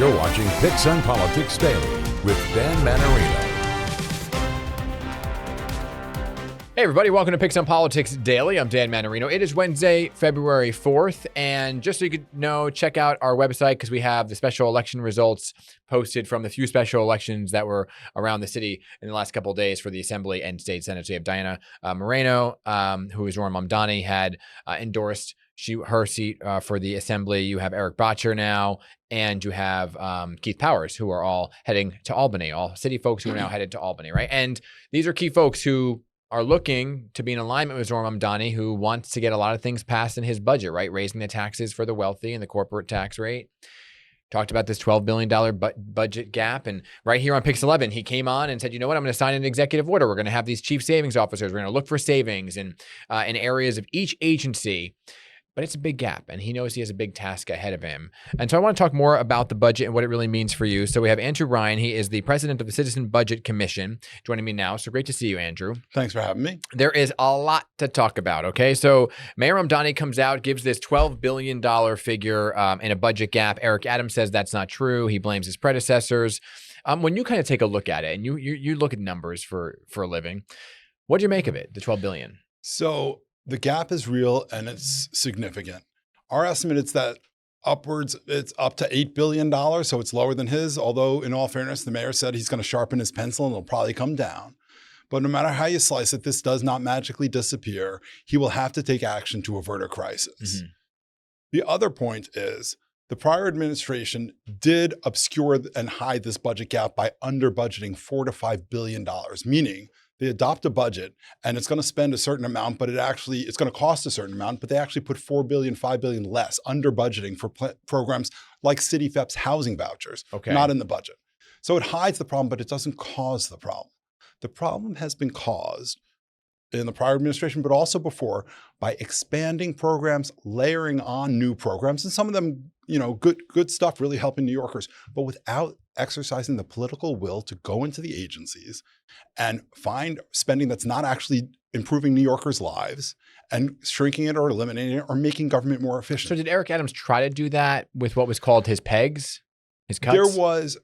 You're watching PIX on Politics Daily with Dan Mannarino. Hey everybody, welcome to PIX on Politics Daily. I'm Dan Mannarino. It is Wednesday, February 4th, and just so you could know, check out our website because we have the special election results posted from the few special elections that were around the city in the last couple of days for the Assembly and State Senate. So you have Diana Moreno, who is Zoran Mamdani, had endorsed her seat for the Assembly. You have Eric Botcher now, and you have Keith Powers, who are all heading to Albany, all city folks who are now headed to Albany, right? And these are key folks who are looking to be in alignment with Zoran Mamdani, who wants to get a lot of things passed in his budget, right? Raising the taxes for the wealthy and the corporate tax rate. Talked about this $12 billion budget gap. And right here on PIX 11, he came on and said, you know what, I'm going to sign an executive order. We're going to have these chief savings officers. We're going to look for savings in areas of each agency. But it's a big gap, and he knows he has a big task ahead of him. And so I want to talk more about the budget and what it really means for you. So we have Andrew Rein. He is the president of the Citizen Budget Commission joining me now. So great to see you, Andrew. Thanks for having me. There is a lot to talk about, okay? So Mayor Mamdani comes out, gives this $12 billion figure in a budget gap. Eric Adams says that's not true. He blames his predecessors. When you kind of take a look at it, and you look at numbers for a living, what do you make of it, the $12 billion? So the gap is real and it's significant. Our estimate is that it's up to $8 billion, so it's lower than his, although in all fairness, the mayor said he's going to sharpen his pencil and it'll probably come down. But no matter how you slice it, this does not magically disappear. He will have to take action to avert a crisis. Mm-hmm. The other point is the prior administration did obscure and hide this budget gap by under budgeting $4 to $5 billion, meaning they adopt a budget and it's going to spend a certain amount, but it's going to cost a certain amount, but they actually put $4 billion, $5 billion less under budgeting for programs like City FEP's housing vouchers, not in the budget. So it hides the problem, but it doesn't cause the problem. The problem has been caused in the prior administration, but also before, by expanding programs, layering on new programs, and some of them, good stuff, really helping New Yorkers, but without exercising the political will to go into the agencies and find spending that's not actually improving New Yorkers' lives and shrinking it or eliminating it or making government more efficient. So did Eric Adams try to do that with what was called his pegs, his cuts? There was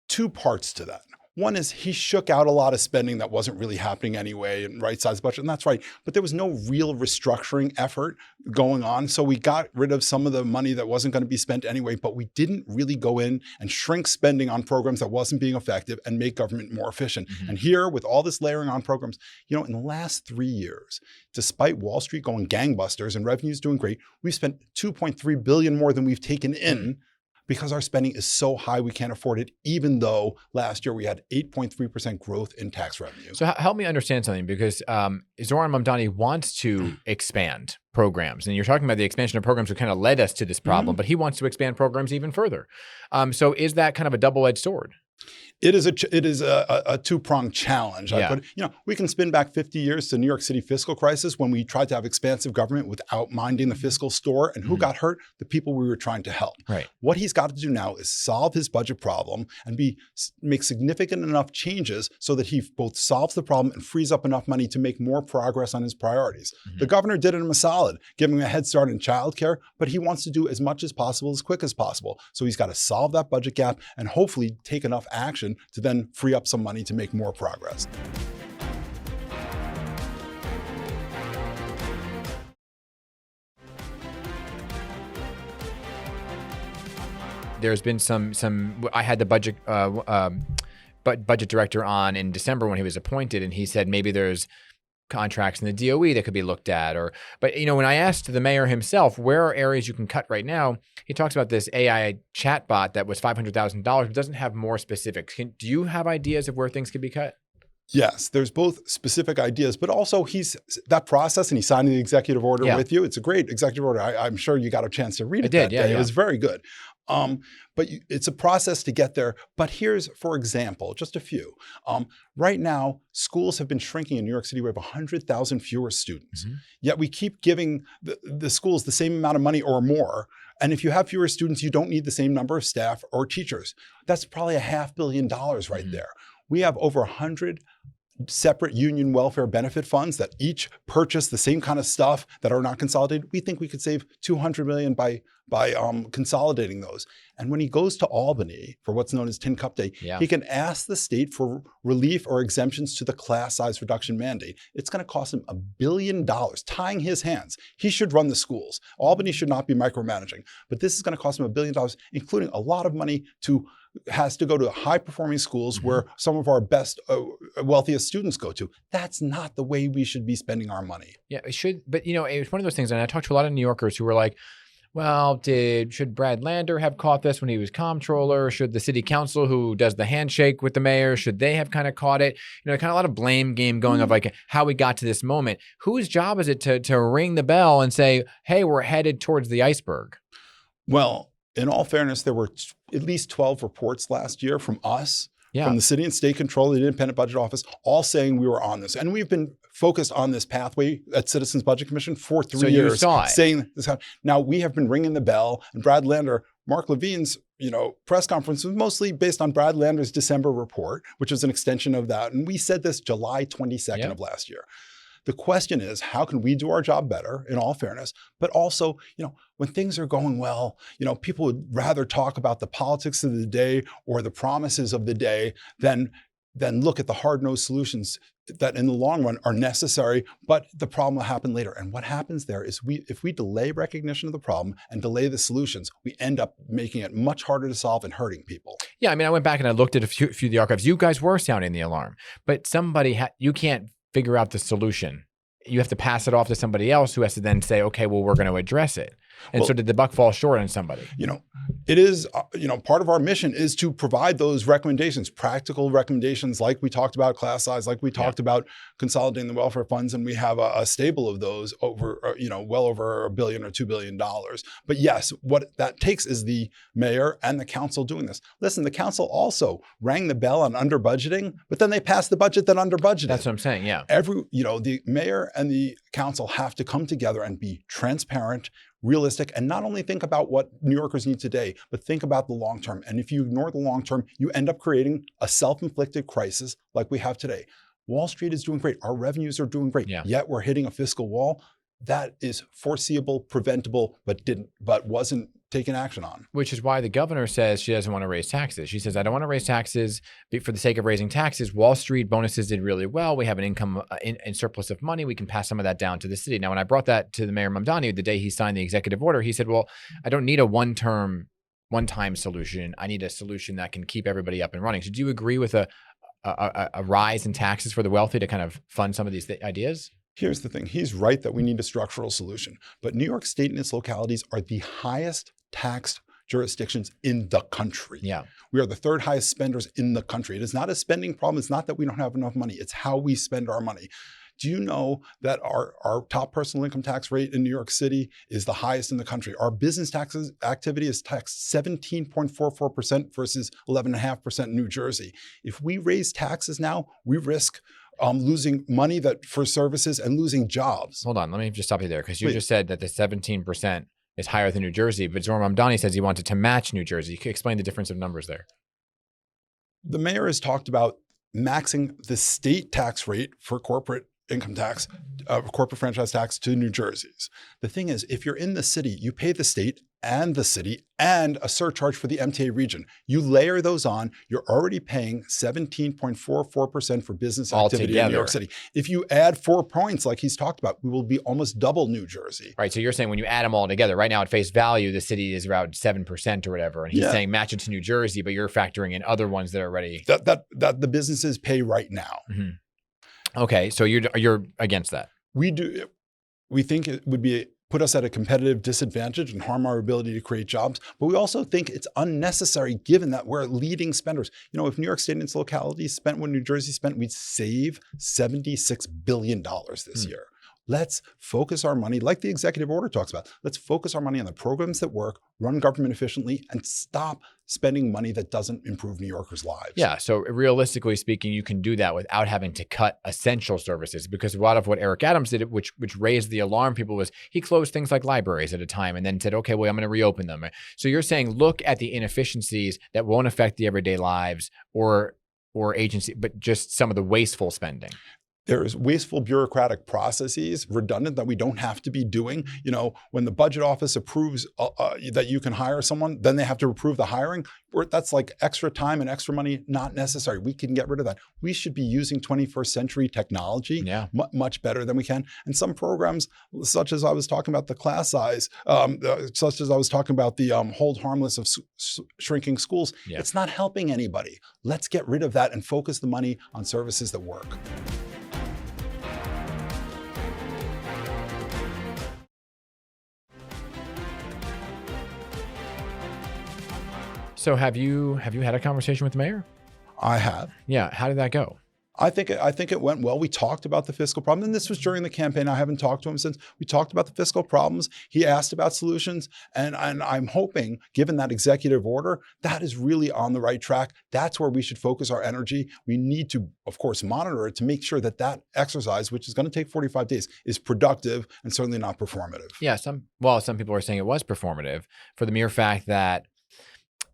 two parts to that. One is he shook out a lot of spending that wasn't really happening anyway and right-sized budget, and that's right. But there was no real restructuring effort going on. So we got rid of some of the money that wasn't going to be spent anyway, but we didn't really go in and shrink spending on programs that wasn't being effective and make government more efficient. Mm-hmm. And here, with all this layering on programs, in the last 3 years, despite Wall Street going gangbusters and revenues doing great, we've spent $2.3 billion more than we've taken in, because our spending is so high we can't afford it, even though last year we had 8.3% growth in tax revenue. So help me understand something, because Zoran Mamdani wants to expand programs. And you're talking about the expansion of programs that kind of led us to this problem, but he wants to expand programs even further. So is that kind of a double-edged sword? It is a two-pronged challenge. Yeah. We can spin back 50 years to New York City fiscal crisis when we tried to have expansive government without minding the fiscal store. And who got hurt? The people we were trying to help. Right. What he's got to do now is solve his budget problem and make significant enough changes so that he both solves the problem and frees up enough money to make more progress on his priorities. Mm-hmm. The governor did him a solid, giving him a head start in childcare, but he wants to do as much as possible, as quick as possible. So he's got to solve that budget gap and hopefully take enough action to then free up some money to make more progress. There's been I had the budget director on in December when he was appointed, and he said maybe there's contracts in the DOE that could be looked at, but when I asked the mayor himself, where are areas you can cut right now? He talks about this AI chatbot that was $500,000, but doesn't have more specifics. Do you have ideas of where things could be cut? Yes, there's both specific ideas, but also that process, and he signed the executive order with you. It's a great executive order. I'm sure you got a chance to read it. I did, yeah. It was very good. But it's a process to get there. But here's, for example, just a few. Right now, schools have been shrinking in New York City. We have 100,000 fewer students. Mm-hmm. Yet we keep giving the schools the same amount of money or more. And if you have fewer students, you don't need the same number of staff or teachers. That's probably $500 million right there. We have over 100 separate union welfare benefit funds that each purchase the same kind of stuff that are not consolidated. We think we could save $200 million by consolidating those. And when he goes to Albany for what's known as Tin Cup Day, he can ask the state for relief or exemptions to the class size reduction mandate. It's going to cost him $1 billion, tying his hands. He should run the schools. Albany should not be micromanaging. But this is going to cost him $1 billion, including a lot of money has to go to high-performing schools where some of our best, wealthiest students go to. That's not the way we should be spending our money. Yeah, it should. But, it's one of those things, and I talked to a lot of New Yorkers who were like, well, should Brad Lander have caught this when he was comptroller? Should the city council who does the handshake with the mayor, should they have kind of caught it? Kind of a lot of blame game going of like how we got to this moment. Whose job is it to ring the bell and say, hey, we're headed towards the iceberg? Well, in all fairness, there were at least 12 reports last year from us, from the city and state control, the independent budget office, all saying we were on this. And we've been focused on this pathway at Citizens Budget Commission for 3 years. You saw it. Saying this. Now we have been ringing the bell, and Brad Lander, Mark Levine's press conference was mostly based on Brad Lander's December report, which was an extension of that. And we said this July 22nd of last year. The question is, how can we do our job better, in all fairness? But also, when things are going well, people would rather talk about the politics of the day or the promises of the day than look at the hard-nosed solutions that in the long run are necessary, but the problem will happen later. And what happens there is if we delay recognition of the problem and delay the solutions, we end up making it much harder to solve and hurting people. Yeah, I went back and I looked at a few of the archives. You guys were sounding the alarm, but you can't figure out the solution. You have to pass it off to somebody else who has to then say, okay, well, we're going to address it. And so did the buck fall short on somebody? It is, part of our mission is to provide those recommendations, practical recommendations like we talked about class size, like we talked about consolidating the welfare funds. And we have a stable of those over, well over $1 billion or $2 billion. But yes, what that takes is the mayor and the council doing this. Listen, the council also rang the bell on under budgeting, but then they passed the budget that under budgeted. That's what I'm saying. Yeah. The mayor and the council have to come together and be transparent, realistic, and not only think about what New Yorkers need today, but think about the long term. And if you ignore the long term, you end up creating a self-inflicted crisis like we have today. Wall Street is doing great. Our revenues are doing great. Yet we're hitting a fiscal wall that is foreseeable, preventable, but wasn't taken action on. Which is why the governor says she doesn't want to raise taxes. She says, I don't want to raise taxes for the sake of raising taxes. Wall Street bonuses did really well. We have an income in surplus of money. We can pass some of that down to the city. Now, when I brought that to the Mayor Mamdani the day he signed the executive order, he said, well, I don't need a one-time solution. I need a solution that can keep everybody up and running. So do you agree with a rise in taxes for the wealthy to kind of fund some of these ideas? Here's the thing. He's right that we need a structural solution. But New York State and its localities are the highest taxed jurisdictions in the country. Yeah. We are the third highest spenders in the country. It is not a spending problem. It's not that we don't have enough money. It's how we spend our money. Do you know that our top personal income tax rate in New York City is the highest in the country? Our business taxes activity is taxed 17.44% versus 11.5% in New Jersey. If we raise taxes now, we risk losing money for services and losing jobs. Hold on, let me just stop you there, because you just said that the 17% is higher than New Jersey, but Zohar Mamdani says he wanted to match New Jersey. Can you explain the difference of numbers there? The mayor has talked about maxing the state tax rate for corporate income tax, corporate franchise tax to New Jersey's. The thing is, if you're in the city, you pay the state and the city and a surcharge for the MTA region. You layer those on, you're already paying 17.44% for business activity in New York City. If you add 4 points like he's talked about, we will be almost double New Jersey. Right, so you're saying when you add them all together, right now at face value, the city is around 7% or whatever, and he's saying match it to New Jersey, but you're factoring in other ones that are already... That the businesses pay right now. Mm-hmm. Okay, so you're against that. We think it would put us at a competitive disadvantage and harm our ability to create jobs. But we also think it's unnecessary given that we're leading spenders. If New York State and its localities spent what New Jersey spent, we'd save $76 billion this year. Let's focus our money, like the executive order talks about, let's focus our money on the programs that work, run government efficiently, and stop spending money that doesn't improve New Yorkers' lives. Yeah, so realistically speaking, you can do that without having to cut essential services, because a lot of what Eric Adams did, which raised the alarm people, was he closed things like libraries at a time and then said, okay, well, I'm going to reopen them. So you're saying look at the inefficiencies that won't affect the everyday lives or agency, but just some of the wasteful spending. There's wasteful bureaucratic processes, redundant, that we don't have to be doing. When the budget office approves that you can hire someone, then they have to approve the hiring. That's like extra time and extra money, not necessary. We can get rid of that. We should be using 21st century technology much better than we can. And some programs, such as I was talking about the class size, such as I was talking about the hold harmless of shrinking schools, it's not helping anybody. Let's get rid of that and focus the money on services that work. So have you had a conversation with the mayor? I have. Yeah. How did that go? I think it went well. We talked about the fiscal problem, and this was during the campaign. I haven't talked to him since. We talked about the fiscal problems. He asked about solutions, and I'm hoping, given that executive order, that is really on the right track. That's where we should focus our energy. We need to, of course, monitor it to make sure that exercise, which is going to take 45 days, is productive and certainly not performative. Yeah. Some people are saying it was performative for the mere fact that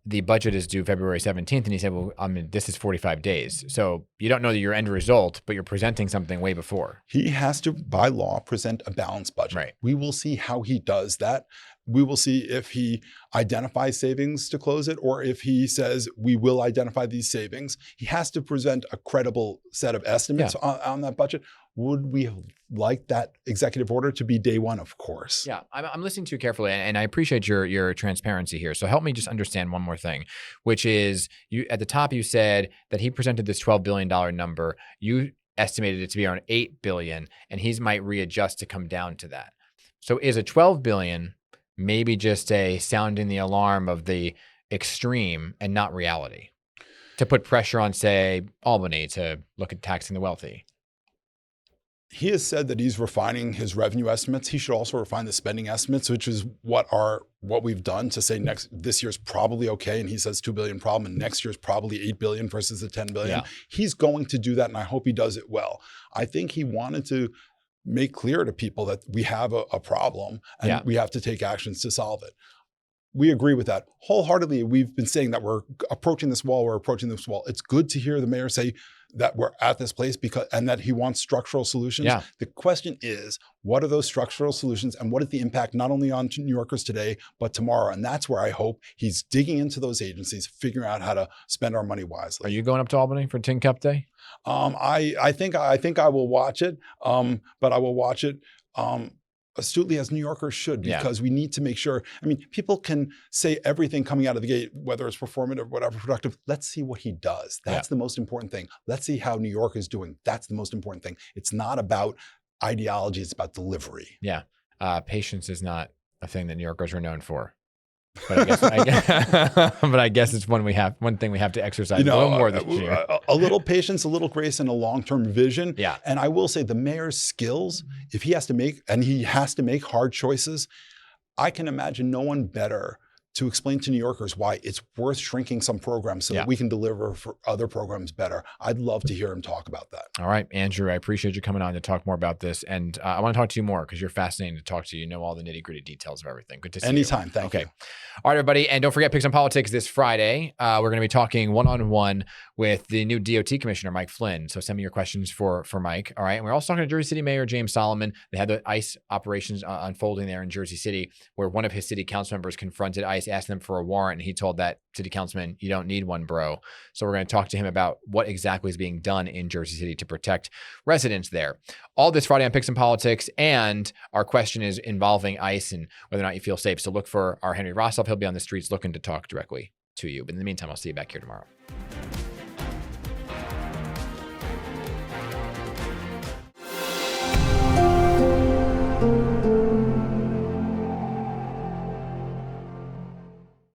the budget is due February 17th. And he said, well, this is 45 days. So you don't know your end result, but you're presenting something way before. He has to, by law, present a balanced budget. Right. We will see how he does that. We will see if he identifies savings to close it, or if he says, we will identify these savings. He has to present a credible set of estimates on that budget. Would we like that executive order to be day one? Of course. Yeah, I'm listening to you carefully, and I appreciate your transparency here. So help me just understand one more thing, which is at the top you said that he presented this $12 billion number. You estimated it to be around $8 billion, and he might readjust to come down to that. So is a $12 billion maybe just a sounding the alarm of the extreme and not reality, to put pressure on, say, Albany to look at taxing the wealthy? He has said that he's refining his revenue estimates. He should also refine the spending estimates, which is what we've done to say this year's probably okay. And he says $2 billion problem, and next year's probably $8 billion versus the $10 billion. Yeah. He's going to do that, and I hope he does it well. I think he wanted to make clear to people that we have a problem and we have to take actions to solve it. We agree with that wholeheartedly. We've been saying that we're approaching this wall. It's good to hear the mayor say that we're at this place and that he wants structural solutions. Yeah. The question is, what are those structural solutions, and what is the impact not only on New Yorkers today, but tomorrow? And that's where I hope he's digging into those agencies, figuring out how to spend our money wisely. Are you going up to Albany for Tin Cup Day? I think I will watch it, but I will watch it astutely, as New Yorkers should, because we need to make sure. People can say everything coming out of the gate, whether it's performative, whatever, productive. Let's see what he does. That's the most important thing. Let's see how New York is doing. That's the most important thing. It's not about ideology. It's about delivery. Yeah. Patience is not a thing that New Yorkers are known for. But I guess it's one thing we have to exercise a little more this year. A little patience, a little grace, and a long-term vision. Yeah. And I will say the mayor's skills, if he has to make hard choices, I can imagine no one better to explain to New Yorkers why it's worth shrinking some programs so that we can deliver for other programs better. I'd love to hear him talk about that. All right, Andrew, I appreciate you coming on to talk more about this. And I want to talk to you more because you're fascinating to talk to. You know all the nitty gritty details of everything. Good to see you. Anytime. Thank you. All right, everybody. And don't forget PIX on Politics this Friday. We're going to be talking one-on-one with the new DOT Commissioner, Mike Flynn. So send me your questions for Mike. All right. And we're also talking to Jersey City Mayor James Solomon. They had the ICE operations unfolding there in Jersey City, where one of his city council members confronted ICE, asked them for a warrant, and he told that city councilman, "You don't need one, bro." So we're going to talk to him about what exactly is being done in Jersey City to protect residents there. All this Friday on PIX and Politics, and our question is involving ICE and whether or not you feel safe. So look for our Henry Rossoff. He'll be on the streets looking to talk directly to you. But in the meantime, I'll see you back here tomorrow.